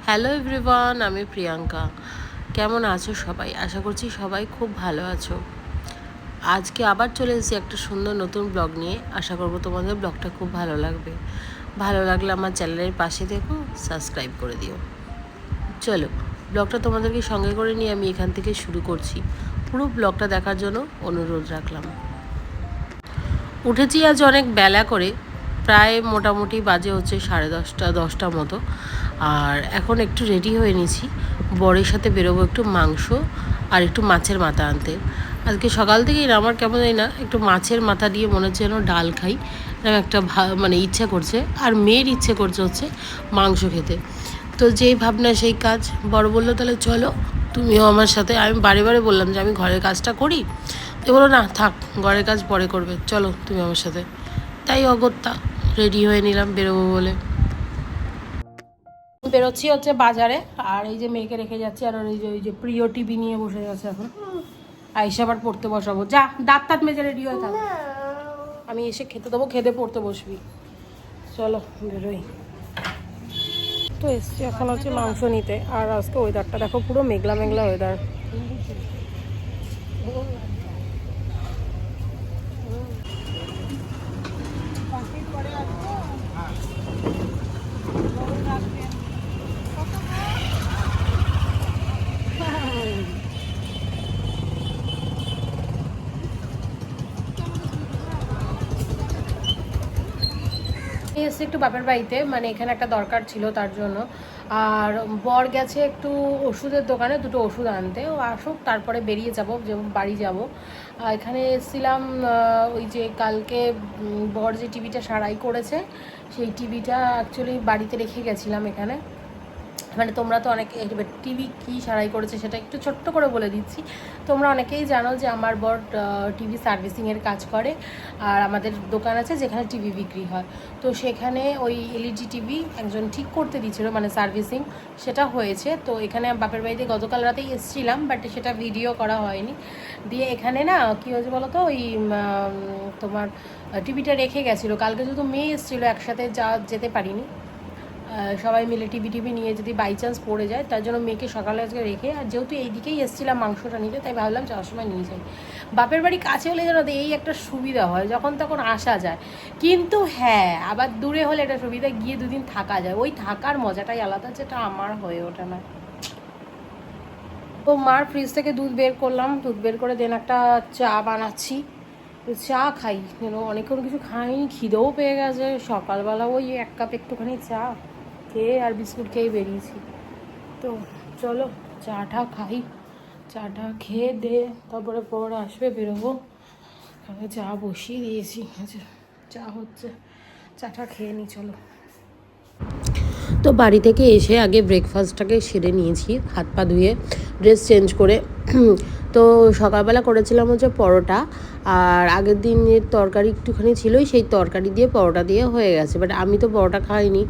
Hello everyone, আমি প্রিয়াঙ্কা। কেমন আছো সবাই? আশা করছি সবাই খুব ভালো আছো। আজকে আবার চলে এসেছি একটা সুন্দর নতুন ব্লগ নিয়ে। আশা করবো তোমাদের ব্লগটা খুব ভালো লাগবে। ভালো লাগলে আমার চ্যানেলের পাশে দেখো, সাবস্ক্রাইব করে দিও। চলো, ব্লগটা তোমাদেরকে সঙ্গে করে নিয়ে আমি এখান থেকে শুরু করছি। পুরো ব্লগটা দেখার জন্য অনুরোধ রাখলাম। উঠেছি আজ অনেক বেলা করে, প্রায় মোটামুটি বাজে হচ্ছে 10:30 মতো। আর এখন একটু রেডি হয়ে নিয়েছি, বরের সাথে বেরোবো একটু মাংস আর একটু মাছের মাথা আনতে। আজকে সকাল থেকেই না আমার কেমন জানি না একটু মাছের মাথা দিয়ে মনে হচ্ছে যেন ডাল খাই, এরকম একটা মানে ইচ্ছা করছে। আর মেয়ের ইচ্ছে করছে হচ্ছে মাংস খেতে। তো যেই ভাবনা সেই কাজ। বড় বললো তাহলে চলো তুমিও আমার সাথে। আমি বারে বারে বললাম যে আমি ঘরের কাজটা করি, তো বলো না থাক, ঘরের কাজ পরে করবে, চলো তুমি আমার সাথে। তাই অগত্যা রেডি হয়ে নিলাম বেরোবো বলে। বেরোচ্ছি হচ্ছে বাজারে, আর এই যে মেয়েকে রেখে যাচ্ছি, আর ওই যে প্রিয় টিভি নিয়ে বসে গেছে এখন। আইসা আবার পড়তে বসাবো, যা দাঁত তাঁত মেজে রেডি হয়ে থাক, আমি এসে খেতে দেবো, খেতে পড়তে বসবি। চলো বেরোই। তো এসছি এখন হচ্ছে মাংস নিতে। আর আজকে ওয়েদারটা দেখো, পুরো মেঘলা মেঘলা ওয়েদার। এসে একটু বাপের বাড়িতে, মানে এখানে একটা দরকার ছিল তার জন্য। আর বর গেছে একটু ওষুধের দোকানে দুটো ওষুধ আনতে, ও আসুক তারপরে বেরিয়ে যাব, যে বাড়ি যাব। এখানে এসেছিলাম ওই যে কালকে বর যে টিভিটা সারাই করেছে, সেই টিভিটা অ্যাকচুয়ালি বাড়িতে রেখে গেছিলাম এখানে। মানে তোমরা তো অনেকে টিভি কী সারাই করেছে সেটা একটু ছোট্ট করে বলে দিচ্ছি। তোমরা অনেকেই জানো যে আমার বর টিভি সার্ভিসিংয়ের কাজ করে, আর আমাদের দোকান আছে যেখানে টিভি বিক্রি হয়। তো সেখানে ওই এলইডি টিভি একজন ঠিক করতে দিচ্ছিলো, মানে সার্ভিসিং সেটা হয়েছে। তো এখানে বাপের বাড়িতে গতকাল রাতেই এসেছিলাম, বাট সেটা ভিডিও করা হয়নি। দিয়ে এখানে না কী হয়েছে বলো তো, ওই তোমার টিভিটা রেখে গেছিলো। কালকে যেহেতু মেয়ে এসেছিলো একসাথে যেতে পারিনি। সবাই মিলে টিভি নিয়ে যদি বাই চান্স পড়ে যায়, তার জন্য মেয়েকে সকালে আজকে রেখে, আর যেহেতু এই দিকেই এসেছিলাম মাংসটা নিতে, তাই ভাবলাম যাওয়ার সময় নিয়ে যাই। বাপের বাড়ি কাছে হলে যেন এই একটা সুবিধা হয়, যখন তখন আসা যায়। কিন্তু হ্যাঁ, আবার দূরে হলে একটা সুবিধা, গিয়ে দুদিন থাকা যায়, ওই থাকার মজাটাই আলাদা, যেটা আমার হয়ে ওঠে না। তো মার ফ্রিজ থেকে দুধ বের করলাম, দুধ বের করে দেন একটা চা বানাচ্ছি। চা খাই, অনেকক্ষণ কিছু খাইনি, খিদেও পেয়ে গেছে। সকালবেলা ওই 1 কাপ একটুখানি চা খেয়ে আর বিস্কুট খেয়ে বেরিয়েছি। তো চলো চাটা খাই, চাটা খেয়ে দে তারপরে পর আসবে, বেরোবো। আমি চা বসিয়ে দিয়েছি, চা হচ্ছে, চাটা খেয়ে নিই চলো। তো বাড়ি থেকে এসে আগে ব্রেকফাস্টটাকে সেরে নিয়েছি, হাত পা ধুয়ে ড্রেস চেঞ্জ করে। তো সকালবেলা করেছিলাম হচ্ছে পরোটা, আর আগের দিনের তরকারি একটুখানি ছিলই, সেই তরকারি দিয়ে পরোটা দিয়ে হয়ে গেছে। বাট আমি তো পরোটা খাইনি,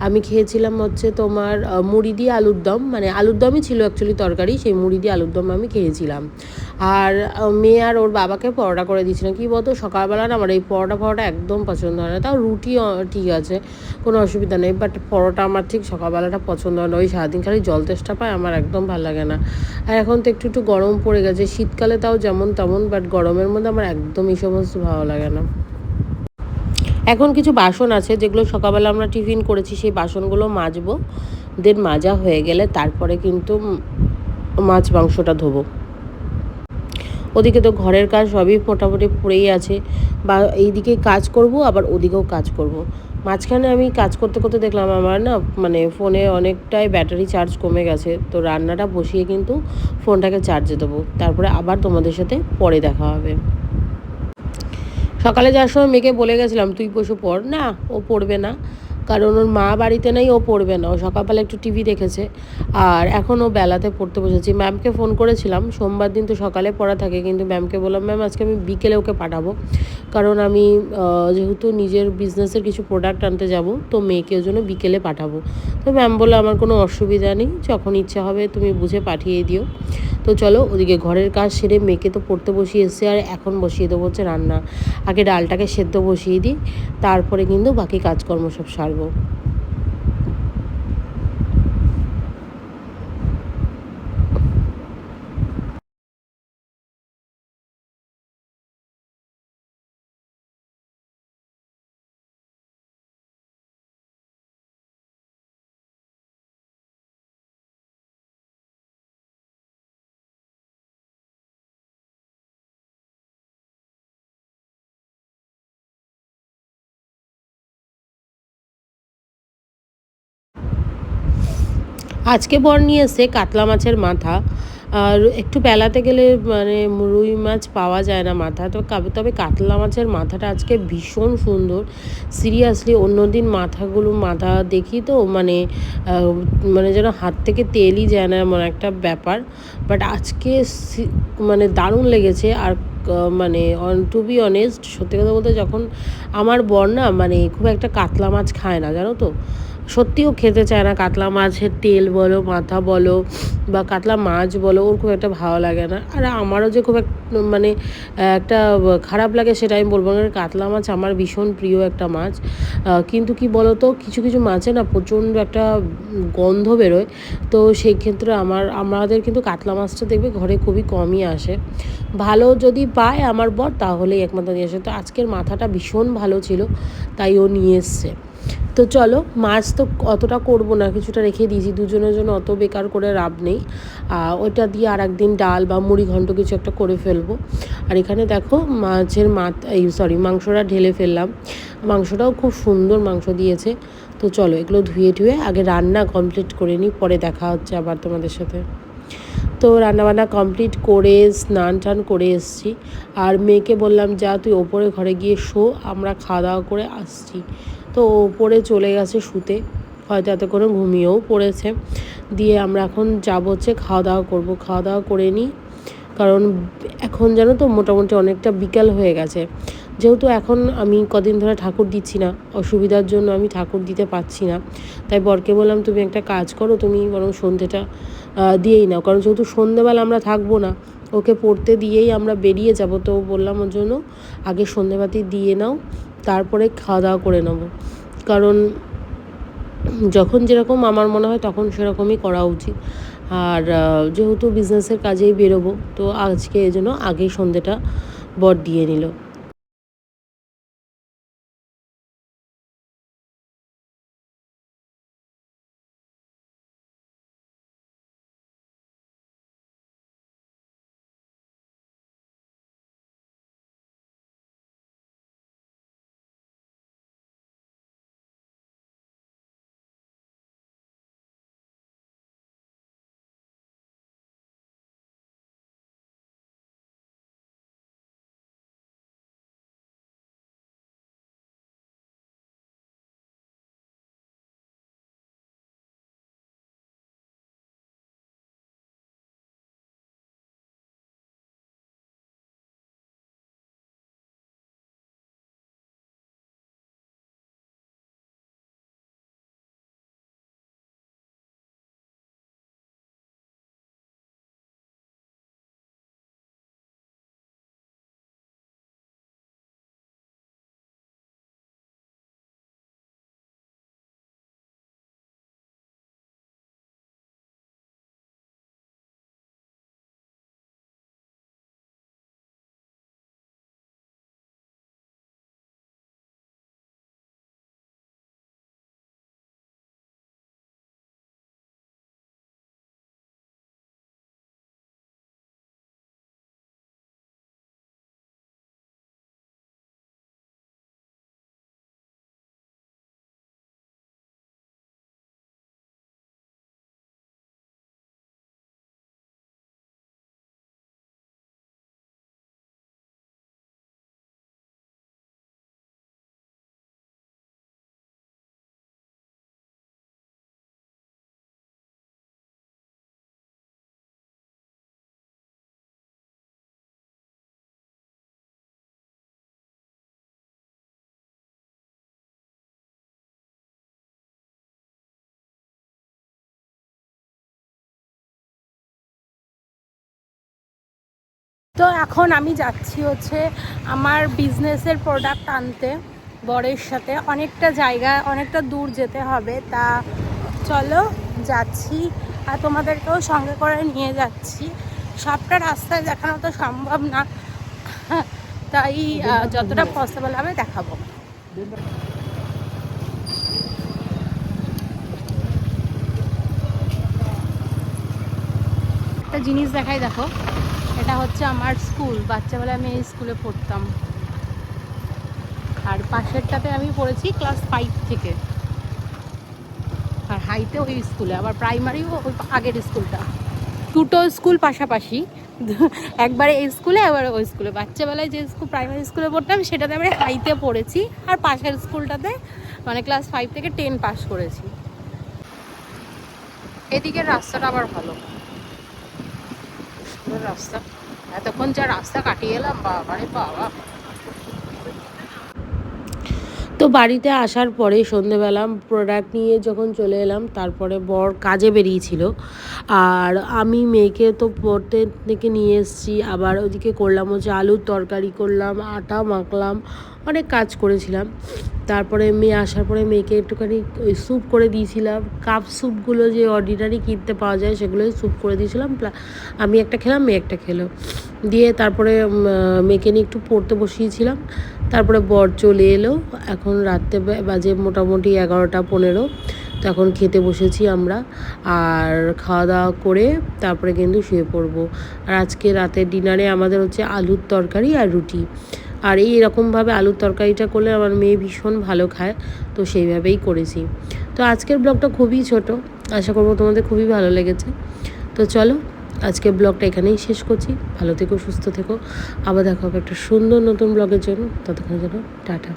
আমি খেয়েছিলাম হচ্ছে তোমার মুড়ি দিয়ে আলুর দম, মানে আলুর দমই ছিল অ্যাকচুয়ালি তরকারি, সেই মুড়ি দিয়ে আলুর দম আমি খেয়েছিলাম। আর মেয়ে আর ওর বাবাকে পরোটা করে দিয়েছিলাম। কী বলতো, সকালবেলা না আমার এই পরোটা একদম পছন্দ হয় না। তাও রুটি ঠিক আছে, কোনো অসুবিধা নেই, বাট পরোটা আমার ঠিক সকালবেলাটা পছন্দ হয় না। ওই সারাদিন খালি জল তেষ্টা পায়, আমার একদম ভালো লাগে না। আর এখন তো একটু গরম পড়ে গেছে, শীতকালে তাও যেমন তেমন, বাট গরমের মধ্যে আমার একদম এই সমস্ত ভালো লাগে না। এখন কিছু বাসন আছে যেগুলো সকালবেলা আমরা টিফিন করেছি, সেই বাসনগুলো মাজবো। দেন মাজা হয়ে গেলে তারপরে কিন্তু মাছ মাংসটা ধোবো। ওদিকে তো ঘরের কাজ সবই মোটামুটি পড়েই আছে, বা এইদিকে কাজ করব আবার ওদিকেও কাজ করব। মাঝখানে আমি কাজ করতে করতে দেখলাম আমার না মানে ফোনে অনেকটাই ব্যাটারি চার্জ কমে গেছে। তো রান্নাটা বসিয়ে কিন্তু ফোনটাকে চার্জে দেবো, তারপরে আবার তোমাদের সাথে পরে দেখা হবে। সকালে যাওয়ার সময় মেয়েকে বলে গেছিলাম তুই বসে পড়, না ও পড়বে না, কারণ ওর মা বাড়িতে নেই, ও পড়বে না। ও সকালবেলা একটু টিভি দেখেছে, আর এখন ও বেলাতে পড়তে বসেছি। ম্যামকে ফোন করেছিলাম, সোমবার দিন তো সকালে পড়া থাকে, কিন্তু ম্যামকে বললাম ম্যাম আজকে আমি বিকেলে ওকে পাঠাবো, কারণ আমি যেহেতু নিজের বিজনেসের কিছু প্রোডাক্ট আনতে যাব, তো মেয়েকে ওই জন্য বিকেলে পাঠাবো। তো ম্যাম বললো আমার কোনো অসুবিধা নেই, যখন ইচ্ছা হবে তুমি বুঝে পাঠিয়ে দিও। তো চলো ওদিকে ঘরের কাজ সেরে মেয়েকে তো পড়তে বসিয়ে এসছে, আর এখন বসিয়ে দেবো হচ্ছে রান্না। আগে ডালটাকে সেদ্ধ বসিয়ে দিই, তারপরে কিন্তু বাকি কাজকর্ম সব সারবো। আজকে বর নিয়ে এসছে কাতলা মাছের মাথা। আর একটু বেলাতে গেলে মানে রুই মাছ পাওয়া যায় না মাথা, তো তবে কাতলা মাছের মাথাটা আজকে ভীষণ সুন্দর। সিরিয়াসলি অন্যদিন মাথা দেখি তো মানে মানে যেন হাত থেকে তেলই যায় না এমন একটা ব্যাপার। বাট আজকে মানে দারুণ লেগেছে। আর মানে টু বি অনেস্ট, সত্যি কথা বলতে, যখন আমার বর না মানে খুব একটা কাতলা মাছ খায় না, জানো তো, সত্যিও খেতে চায় না কাতলা মাছের তেল বলো, মাথা বলো, বা কাতলা মাছ বলো, ওর খুব একটা ভালো লাগে না। আর আমারও যে খুব মানে একটা খারাপ লাগে সেটা আমি বলবো না। কাতলা মাছ আমার ভীষণ প্রিয় একটা মাছ। কিন্তু কি বলো তো, কিছু কিছু মাছে না প্রচণ্ড একটা গন্ধ বেরোয়। তো সেই ক্ষেত্রে আমাদের কিন্তু কাতলা মাছটা দেখবে ঘরে খুবই কমই আসে। ভালো যদি পায় আমার বর তাহলেই একমাত্র নিয়ে আসে। তো আজকের মাথাটা ভীষণ ভালো ছিল, তাই ও নিয়ে এসছে। তো চলো, মাছ তো অতটা করবো না, কিছুটা রেখে দিয়েছি দুজনের জন্য, অত বেকার করে লাভ নেই। ওইটা দিয়ে আর একদিন ডাল বা মুড়ি ঘন্ট কিছু একটা করে ফেলবো। আর এখানে দেখো মাছের মাংসটা ঢেলে ফেললাম। মাংসটাও খুব সুন্দর মাংস দিয়েছে। তো চলো এগুলো ধুয়ে টুয়ে আগে রান্না কমপ্লিট করে নিই, পরে দেখা হচ্ছে আবার তোমাদের সাথে। তো রান্নাবান্না কমপ্লিট করে স্নান টান করে এসেছি। আর মেয়েকে বললাম, যা তুই ওপরে ঘরে গিয়ে শো, আমরা খাওয়া দাওয়া করে আসছি। তো ওপরে চলে গেছে শুতে, হয়তো এতক্ষণে ঘুমিয়েও পড়েছে। দিয়ে আমরা এখন যাবো হচ্ছে খাওয়া দাওয়া করবো, খাওয়া দাওয়া করে নিই। কারণ এখন জানো তো মোটামুটি অনেকটা বিকাল হয়ে গেছে। যেহেতু এখন আমি কদিন ধরে ঠাকুর দিচ্ছি না, অসুবিধার জন্য আমি ঠাকুর দিতে পারছি না। তাই বরকে বললাম, তুমি একটা কাজ করো, তুমি বরং সন্ধ্যেটা দিয়েই নাও, কারণ যেহেতু সন্ধ্যেবেলা আমরা থাকবো না, ওকে পড়তে দিয়েই আমরা বেরিয়ে যাব। তো বললাম ওর জন্য আগে সন্ধ্যেবাতি দিয়ে নাও, তারপরে খাওয়া দাওয়া করে নেবো। কারণ যখন যেরকম আমার মনে হয় তখন সেরকমই করা উচিত। আর যেহেতু বিজনেসের কাজেই বেরোবো, তো আজকে এই জন্য আগেই সন্ধ্যেটা বর দিয়ে নিল। তো এখন আমি যাচ্ছি হচ্ছে আমার বিজনেসের প্রোডাক্ট আনতে বরের সাথে। অনেকটা জায়গা, অনেকটা দূর যেতে হবে। তা চলো যাচ্ছি, আর তোমাদেরকেও সঙ্গে করে নিয়ে যাচ্ছি। সবটা রাস্তায় দেখানো তো সম্ভব না, তাই যতটা পসিবল হবে দেখাবো। একটা জিনিস দেখাই, দেখো, এটা হচ্ছে আমার স্কুল। বাচ্চাবেলায় আমি এই স্কুলে পড়তাম। আর পাশেরটাতে আমি পড়েছি ক্লাস 5 থেকে। আর হাইতে ওই স্কুলে, আবার প্রাইমারিও ওই আগের স্কুলটা, দুটো স্কুল পাশাপাশি, একবারে এই স্কুলে আবার ওই স্কুলে। বাচ্চাবেলায় যে স্কুল প্রাইমারি স্কুলে পড়তাম সেটাতে আমরা হাইতে পড়েছি, আর পাশের স্কুলটাতে মানে ক্লাস 5 থেকে 10 পাস করেছি। এদিকের রাস্তাটা আবার ভালো, সুন্দর রাস্তা। এতক্ষণ যা রাস্তা কাটিয়ে এলাম, বাবারে বাবা। তো বাড়িতে আসার পরে সন্ধেবেলা প্রোডাক্ট নিয়ে যখন চলে এলাম, তারপরে বর কাজে বেরিয়েছিল, আর আমি মেয়েকে তো পড়তে থেকে নিয়ে এসেছি, আবার ওদিকে করলাম হচ্ছে আলুর তরকারি করলাম, আটা মাখলাম, অনেক কাজ করেছিলাম। তারপরে মেয়ে আসার পরে মেয়েকে একটুখানি ওই স্যুপ করে দিয়েছিলাম, কাপ স্যুপগুলো যে অর্ডিনারি কিনতে পাওয়া যায় সেগুলোই স্যুপ করে দিয়েছিলাম। আমি একটা খেলাম, মেয়ে একটা খেলো, দিয়ে তারপরে মেয়েকে নিয়ে একটু পড়তে বসিয়েছিলাম। তারপরে বর চলে এলো, এখন রাত্রে বাজে মোটামুটি 11টা 15। তো এখন খেতে বসেছি আমরা, আর খাওয়া দাওয়া করে তারপরে কিন্তু শুয়ে পড়বো। আর আজকে রাতের ডিনারে আমাদের হচ্ছে আলুর তরকারি আর রুটি। আর এইরকমভাবে আলুর তরকারিটা করলে আমার মেয়ে ভীষণ ভালো খায়, তো সেইভাবেই করেছি। তো আজকের ব্লগটা খুবই ছোট, আশা করবো তোমাদের খুবই ভালো লেগেছে। তো চলো, আজকে ব্লগটা এখানেই শেষ করছি। ভালো থেকো, সুস্থ থেকো, আবার দেখা হবে একটা সুন্দর নতুন ব্লগের জন্য। ততক্ষণ জন্য টাটা।